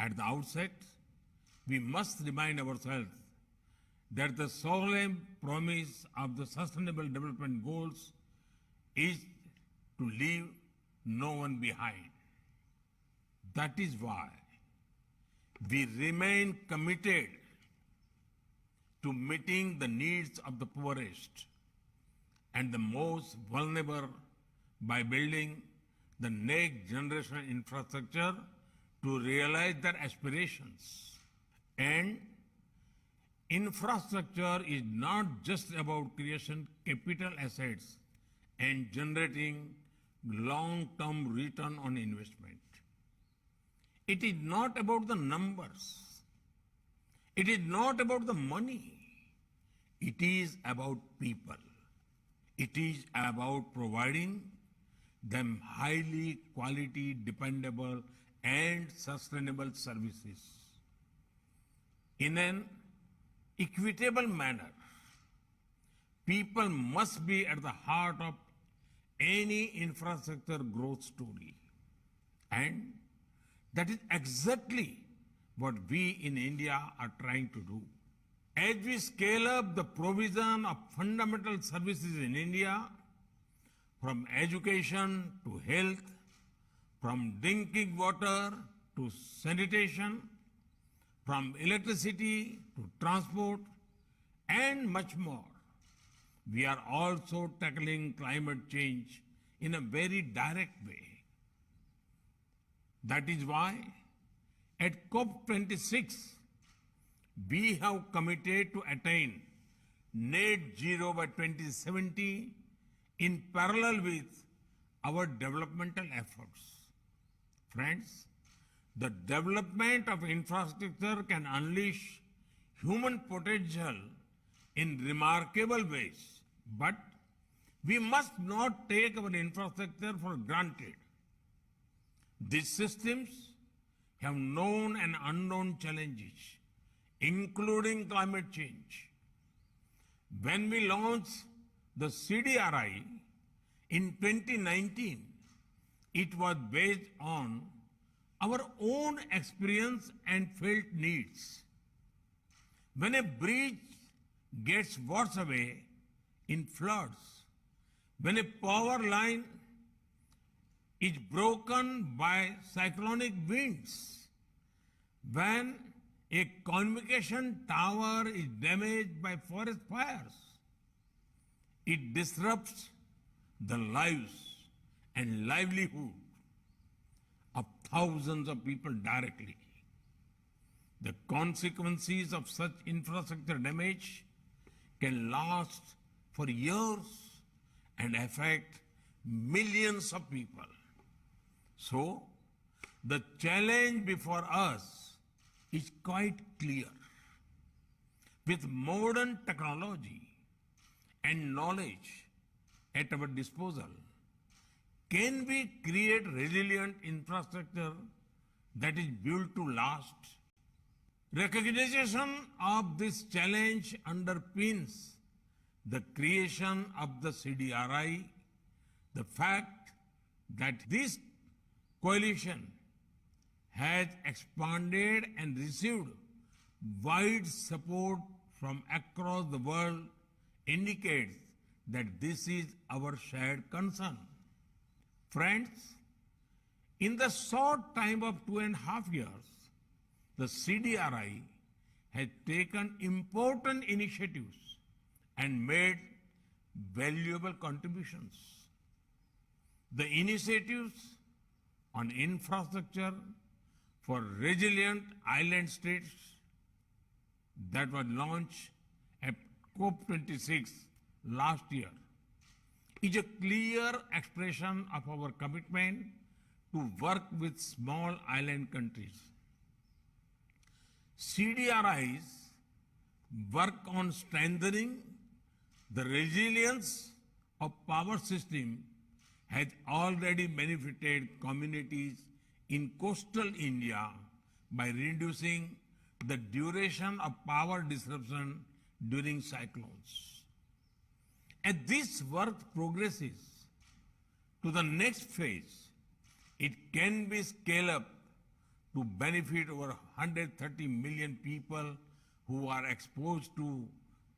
At the outset, we must remind ourselves that the solemn promise of the Sustainable Development Goals is to leave no one behind. That is why we remain committed to meeting the needs of the poorest and the most vulnerable by building the next generation infrastructure to realize their aspirations. And infrastructure is not just about creating capital assets and generating long-term return on investment. It is not about the numbers. It is not about the money. It is about people. It is about providing them highly quality, dependable, and sustainable services in an equitable manner. People must be at the heart of any infrastructure growth story. And that is exactly what we in India are trying to do. As we scale up the provision of fundamental services in India, from education to health, from drinking water to sanitation, from electricity to transport, and much more, we are also tackling climate change in a very direct way. That is why at COP26, we have committed to attain net zero by 2070 in parallel with our developmental efforts. Friends, the development of infrastructure can unleash human potential in remarkable ways, but we must not take our infrastructure for granted. These systems have known and unknown challenges, including climate change. When we launched the CDRI in 2019, it was based on our own experience and felt needs. When a bridge gets washed away in floods, when a power line is broken by cyclonic winds, when a communication tower is damaged by forest fires, it disrupts the lives and livelihood of thousands of people directly. The consequences of such infrastructure damage can last for years and affect millions of people. So, the challenge before us is quite clear. With modern technology and knowledge at our disposal, can we create resilient infrastructure that is built to last? Recognition of this challenge underpins the creation of the CDRI, the fact that this coalition has expanded and received wide support from across the world indicates that this is our shared concern. Friends, in the short time of 2.5 years, the CDRI has taken important initiatives and made valuable contributions. The initiatives on infrastructure for resilient island states that was launched at COP26 last year is a clear expression of our commitment to work with small island countries. CDRIs work on strengthening the resilience of power system has already benefited communities in coastal India by reducing the duration of power disruption during cyclones. As this work progresses to the next phase, it can be scaled up to benefit over 130 million people who are exposed to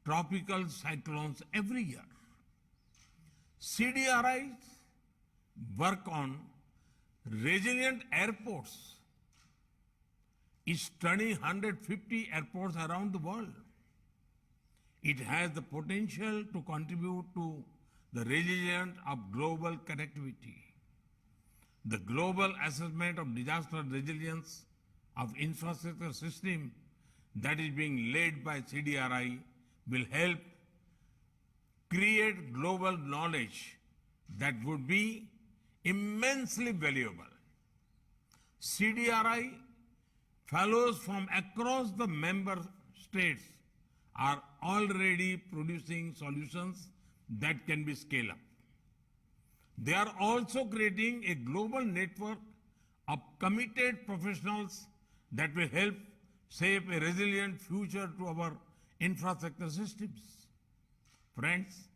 tropical cyclones every year. CDRIs work on resilient airports, is studying 150 airports around the world. It has the potential to contribute to the resilience of global connectivity. The global assessment of disaster resilience of infrastructure system that is being led by CDRI will help create global knowledge that would be immensely valuable. CDRI fellows from across the member states are already producing solutions that can be scaled up. They are also creating a global network of committed professionals that will help shape a resilient future to our infrastructure systems. Friends,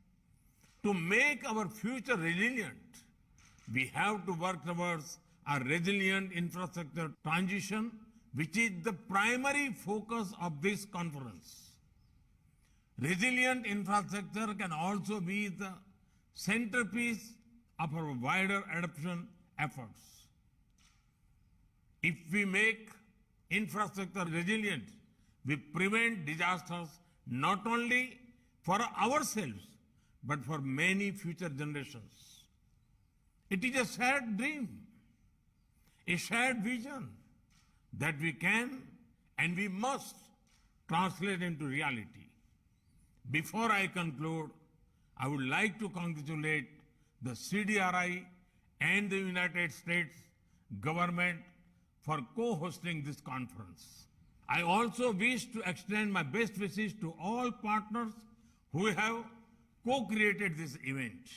to make our future resilient, we have to work towards a resilient infrastructure transition, which is the primary focus of this conference. Resilient infrastructure can also be the centerpiece of our wider adoption efforts. If we make infrastructure resilient, we prevent disasters not only for ourselves, but for many future generations. It is a shared dream, a shared vision that we can and we must translate into reality. Before I conclude, I would like to congratulate the CDRI and the United States government for co-hosting this conference. I also wish to extend my best wishes to all partners who have co-created this event.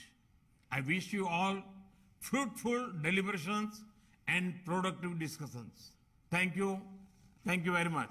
I wish you all fruitful deliberations and productive discussions. Thank you. Thank you very much.